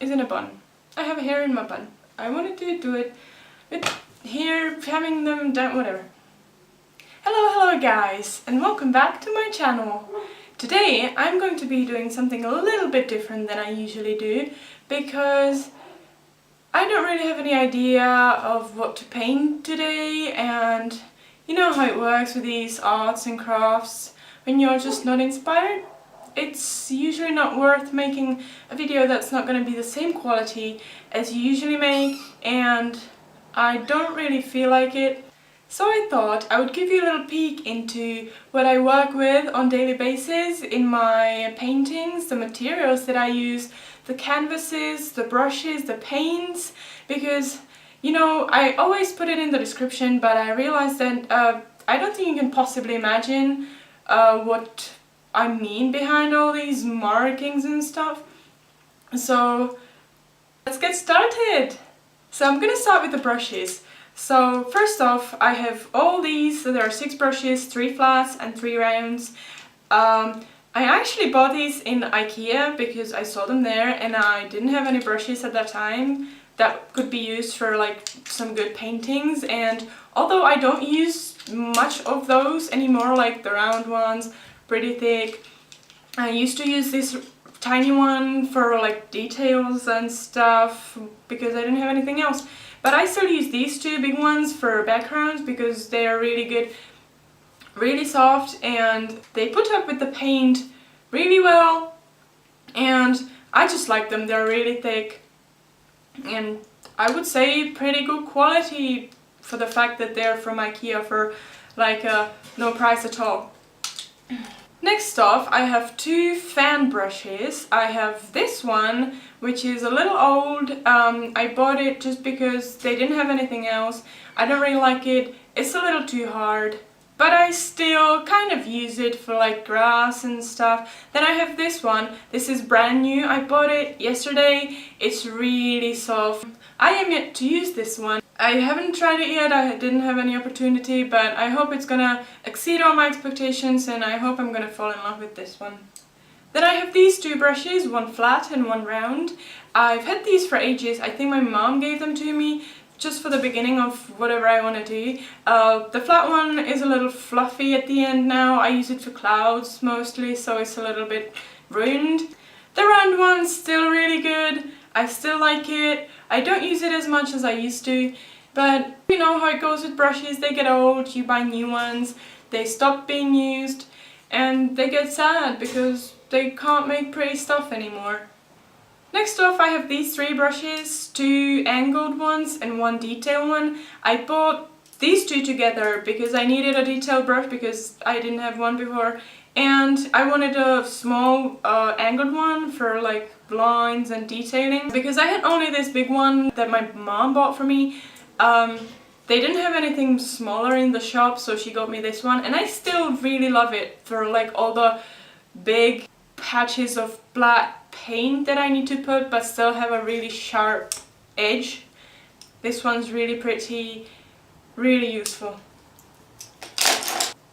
is in a bun. I have a hair in my bun. I wanted to do it with hair, having them down, whatever. Hello guys, and welcome back to my channel. Today I'm going to be doing something a little bit different than I usually do because I don't really have any idea of what to paint today, and you know how it works with these arts and crafts. When you're just not inspired, it's usually not worth making a video that's not going to be the same quality as you usually make, and I don't really feel like it. So I thought I would give you a little peek into what I work with on a daily basis in my paintings, the materials that I use, the canvases, the brushes, the paints, because you know, I always put it in the description, but I realized that I don't think you can possibly imagine what I mean behind all these markings and stuff. So let's get started! So I'm gonna start with the brushes. So first off, I have all these, so there are 6 brushes, 3 flats and 3 rounds. I actually bought these in IKEA because I saw them there and I didn't have any brushes at that time that could be used for like some good paintings, and although I don't use much of those anymore, like the round ones, pretty thick, I used to use this tiny one for like details and stuff because I didn't have anything else. But I still use these 2 big ones for backgrounds because they are really good, really soft, and they put up with the paint really well, and I just like them. They're really thick and I would say pretty good quality for the fact that they're from IKEA for like no price at all. Next off, I have 2 fan brushes. I have this one, which is a little old. I bought it just because they didn't have anything else. I don't really like it. It's a little too hard, but I still kind of use it for like grass and stuff. Then I have this one. This is brand new. I bought it yesterday. It's really soft. I am yet to use this one. I haven't tried it yet, I didn't have any opportunity, but I hope it's gonna exceed all my expectations and I hope I'm gonna fall in love with this one. Then I have these 2 brushes, one flat and one round. I've had these for ages. I think my mom gave them to me just for the beginning of whatever I want to do. The flat one is a little fluffy at the end now. I use it for clouds mostly, so it's a little bit ruined. The round one's still really good. I still like it. I don't use it as much as I used to, but you know how it goes with brushes. They get old, you buy new ones, they stop being used, and they get sad because they can't make pretty stuff anymore. Next off, I have these 3 brushes, 2 angled ones and 1 detail one. I bought these 2 together because I needed a detail brush because I didn't have one before, and I wanted a small angled one for like lines and detailing because I had only this big one that my mom bought for me. They didn't have anything smaller in the shop, so she got me this one, and I still really love it for like all the big patches of black paint that I need to put but still have a really sharp edge. This one's really pretty, really useful.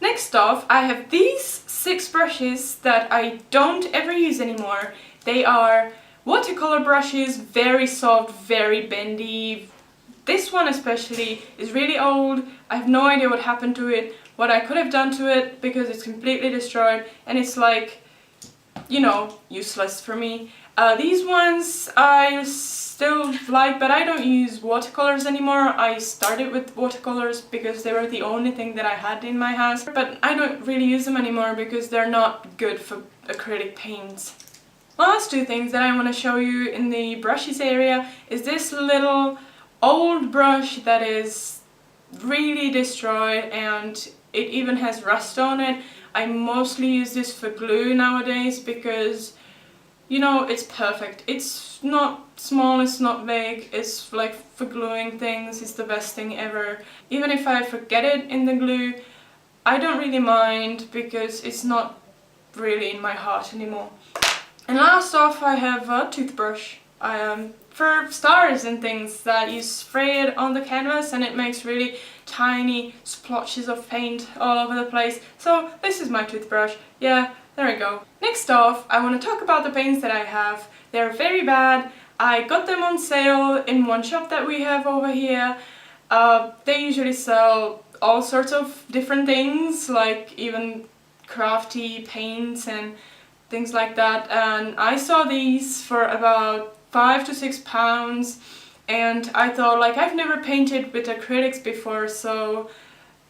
Next off, I have these 6 brushes that I don't ever use anymore. They are watercolor brushes, very soft, very bendy. This one especially is really old. I have no idea what happened to it, what I could have done to it, because it's completely destroyed and it's like, you know, useless for me. These ones I still like, but I don't use watercolors anymore. I started with watercolors because they were the only thing that I had in my house, but I don't really use them anymore because they're not good for acrylic paints. Last 2 things that I want to show you in the brushes area is this little old brush that is really destroyed and it even has rust on it. I mostly use this for glue nowadays because, you know, it's perfect. It's not small, it's not big, it's like for gluing things, it's the best thing ever. Even if I forget it in the glue, I don't really mind because it's not really in my heart anymore. And last off, I have a toothbrush for stars and things that you spray it on the canvas and it makes really tiny splotches of paint all over the place. So this is my toothbrush. Yeah, There we go. Next off, I want to talk about the paints that I have. They're very bad. I got them on sale in one shop that we have over here. They usually sell all sorts of different things, like even crafty paints and things like that. And I saw these for about £5 to £6, and I thought, like, I've never painted with acrylics before, so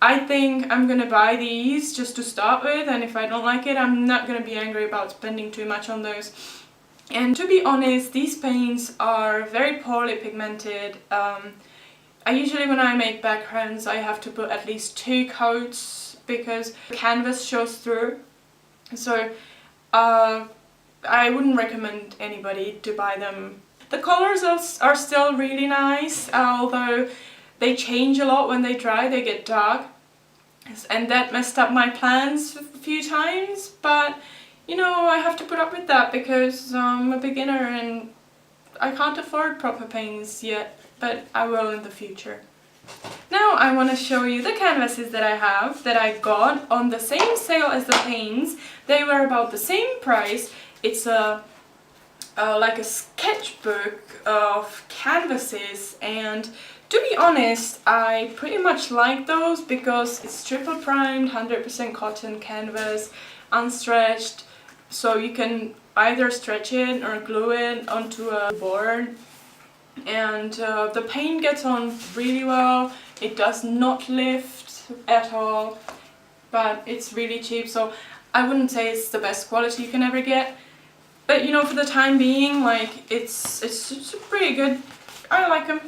I think I'm gonna buy these just to start with, and if I don't like it, I'm not gonna be angry about spending too much on those. And to be honest, these paints are very poorly pigmented. I usually, when I make backgrounds, I have to put at least 2 coats because the canvas shows through. So I wouldn't recommend anybody to buy them. The colors are still really nice, although they change a lot when they dry. They get dark, and that messed up my plans a few times, but you know, I have to put up with that because I'm a beginner and I can't afford proper paints yet, but I will in the future. Now I want to show you the canvases that I have, that I got on the same sale as the paints. They were about the same price. It's like a sketchbook of canvases, and to be honest, I pretty much like those because it's triple primed, 100% cotton canvas, unstretched, so you can either stretch it or glue it onto a board, and the paint gets on really well. It does not lift at all, but it's really cheap, so I wouldn't say it's the best quality you can ever get, but you know, for the time being, like, it's pretty good. I like them.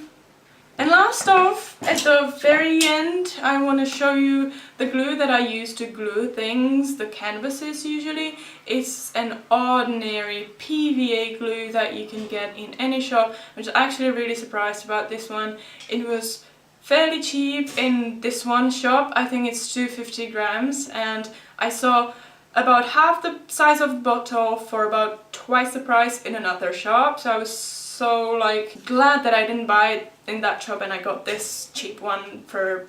And last off, at the very end, I want to show you the glue that I use to glue things, the canvases usually. It's an ordinary PVA glue that you can get in any shop. I was actually really surprised about this one. It was fairly cheap in this one shop. I think it's 250 grams, and I saw about half the size of the bottle for about twice the price in another shop. So I was so like glad that I didn't buy it in that shop and I got this cheap one for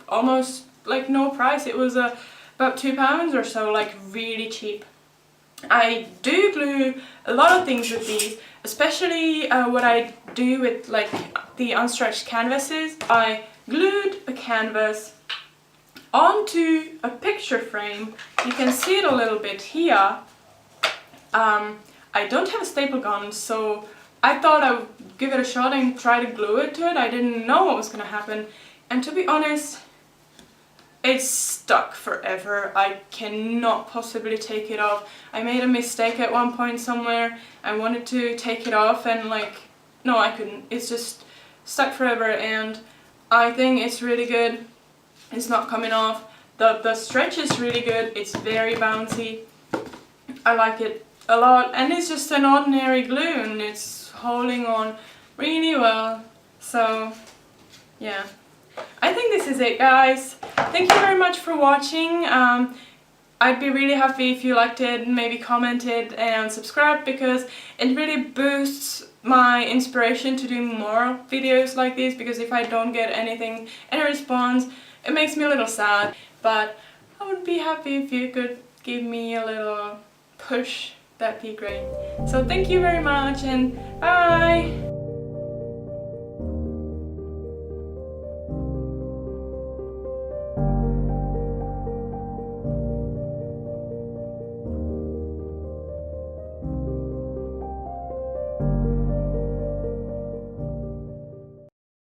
almost like no price. It was about £2 or so, like really cheap. I do glue a lot of things with these, especially what I do with like the unstretched canvases. I glued a canvas onto a picture frame. You can see it a little bit here. I don't have a staple gun, so I thought I would give it a shot and try to glue it to it. I didn't know what was going to happen, and to be honest, it's stuck forever. I cannot possibly take it off. I made a mistake at one point somewhere. I wanted to take it off and like, no, I couldn't. It's just stuck forever, and I think it's really good. It's not coming off. The stretch is really good. It's very bouncy. I like it a lot, and it's just an ordinary glue and it's holding on really well. So yeah, I think this is it, guys. Thank you very much for watching. I'd be really happy if you liked it, maybe commented and subscribed, because it really boosts my inspiration to do more videos like this, because if I don't get any response, it makes me a little sad. But I would be happy if you could give me a little push. That'd be great. So thank you very much, and bye!